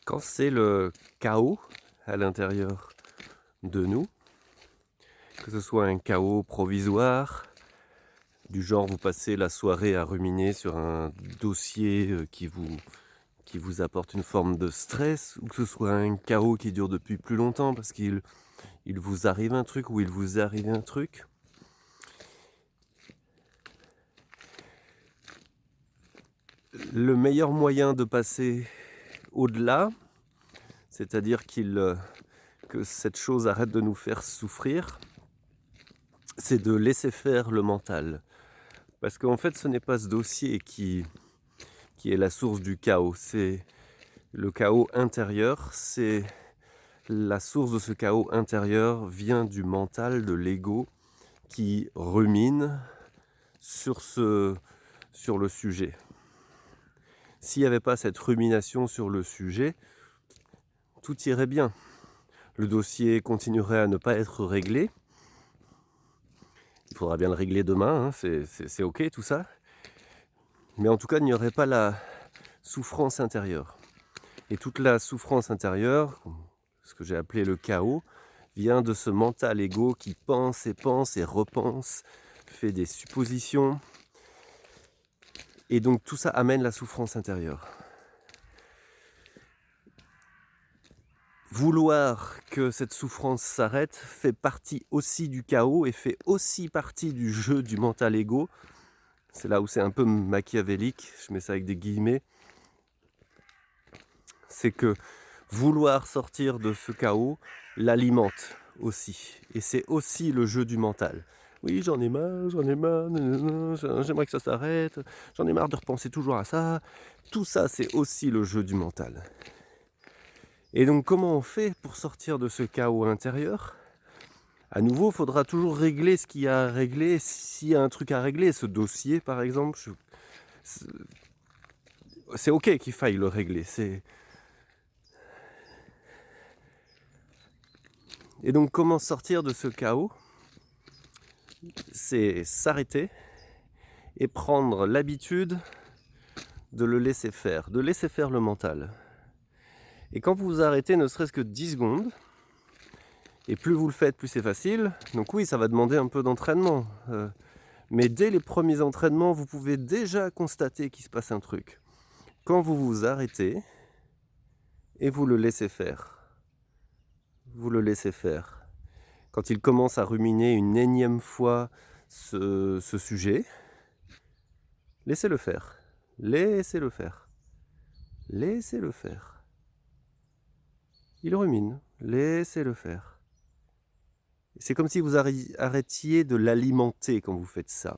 Quand c'est le chaos à l'intérieur de nous, que ce soit un chaos provisoire, du genre vous passez la soirée à ruminer sur un dossier qui vous apporte une forme de stress, ou que ce soit un chaos qui dure depuis plus longtemps parce qu'il vous arrive un truc ou il vous arrive un truc. Le meilleur moyen de passer au-delà, c'est-à-dire que cette chose arrête de nous faire souffrir, c'est de laisser faire le mental. Parce qu'en fait, ce n'est pas ce dossier qui est la source du chaos, c'est le chaos intérieur, c'est la source de ce chaos intérieur vient du mental, de l'ego, qui rumine sur le sujet. S'il n'y avait pas cette rumination sur le sujet, tout irait bien. Le dossier continuerait à ne pas être réglé. Il faudra bien le régler demain, hein, c'est ok tout ça. Mais en tout cas, il n'y aurait pas la souffrance intérieure. Et toute la souffrance intérieure, ce que j'ai appelé le chaos, vient de ce mental égo qui pense et repense, fait des suppositions. Et donc tout ça amène la souffrance intérieure. Vouloir que cette souffrance s'arrête fait partie aussi du chaos et fait aussi partie du jeu du mental égo. C'est là où c'est un peu machiavélique, je mets ça avec des guillemets. C'est que vouloir sortir de ce chaos l'alimente aussi. Et c'est aussi le jeu du mental. Oui, j'en ai marre, j'aimerais que ça s'arrête, j'en ai marre de repenser toujours à ça. Tout ça, c'est aussi le jeu du mental. Et donc, comment on fait pour sortir de ce chaos intérieur ? À nouveau, il faudra toujours régler ce qu'il y a à régler. S'il y a un truc à régler, ce dossier, par exemple, c'est ok qu'il faille le régler. Et donc, comment sortir de ce chaos ? C'est s'arrêter et prendre l'habitude de le laisser faire, de laisser faire le mental. Et quand vous vous arrêtez ne serait-ce que 10 secondes, et plus vous le faites, plus c'est facile. Donc oui, ça va demander un peu d'entraînement. Mais dès les premiers entraînements, vous pouvez déjà constater qu'il se passe un truc. Quand vous vous arrêtez et vous le laissez faire, vous le laissez faire. Quand il commence à ruminer une énième fois ce sujet, laissez-le faire. Laissez-le faire. Laissez-le faire. Il rumine. Laissez-le faire. C'est comme si vous arrêtiez de l'alimenter quand vous faites ça.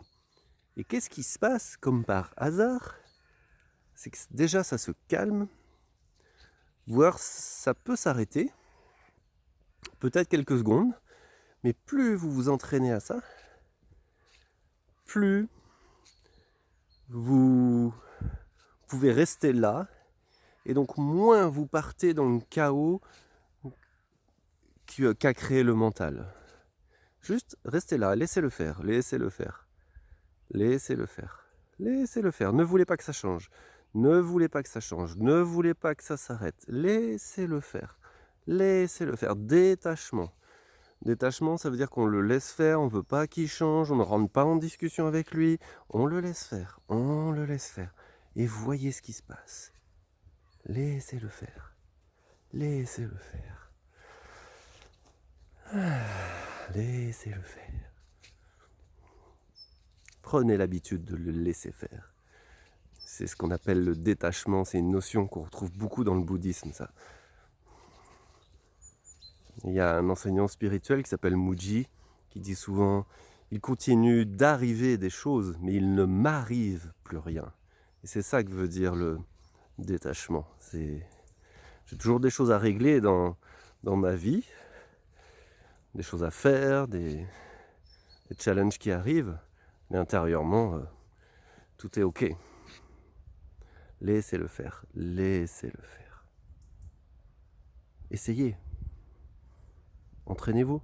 Et qu'est-ce qui se passe comme par hasard ? C'est que déjà ça se calme, voire ça peut s'arrêter, peut-être quelques secondes, mais plus vous vous entraînez à ça, plus vous pouvez rester là, et donc moins vous partez dans le chaos qu'a créé le mental. Juste restez là, laissez-le faire, laissez-le faire, laissez-le faire, laissez-le faire. Ne voulez pas que ça change, ne voulez pas que ça change, ne voulez pas que ça s'arrête, laissez-le faire, laissez-le faire. Détachement. Détachement, ça veut dire qu'on le laisse faire, on ne veut pas qu'il change, on ne rentre pas en discussion avec lui, on le laisse faire, on le laisse faire. Et voyez ce qui se passe. Laissez-le faire, laissez-le faire. Laissez-le faire. Prenez l'habitude de le laisser faire. C'est ce qu'on appelle le détachement, c'est une notion qu'on retrouve beaucoup dans le bouddhisme, ça. Il y a un enseignant spirituel qui s'appelle Muji, qui dit souvent « Il continue d'arriver des choses, mais il ne m'arrive plus rien ». Et c'est ça que veut dire le détachement. J'ai toujours des choses à régler dans ma vie, des choses à faire, des challenges qui arrivent, mais intérieurement, tout est ok. Laissez-le faire, laissez-le faire. Essayez. Entraînez-vous.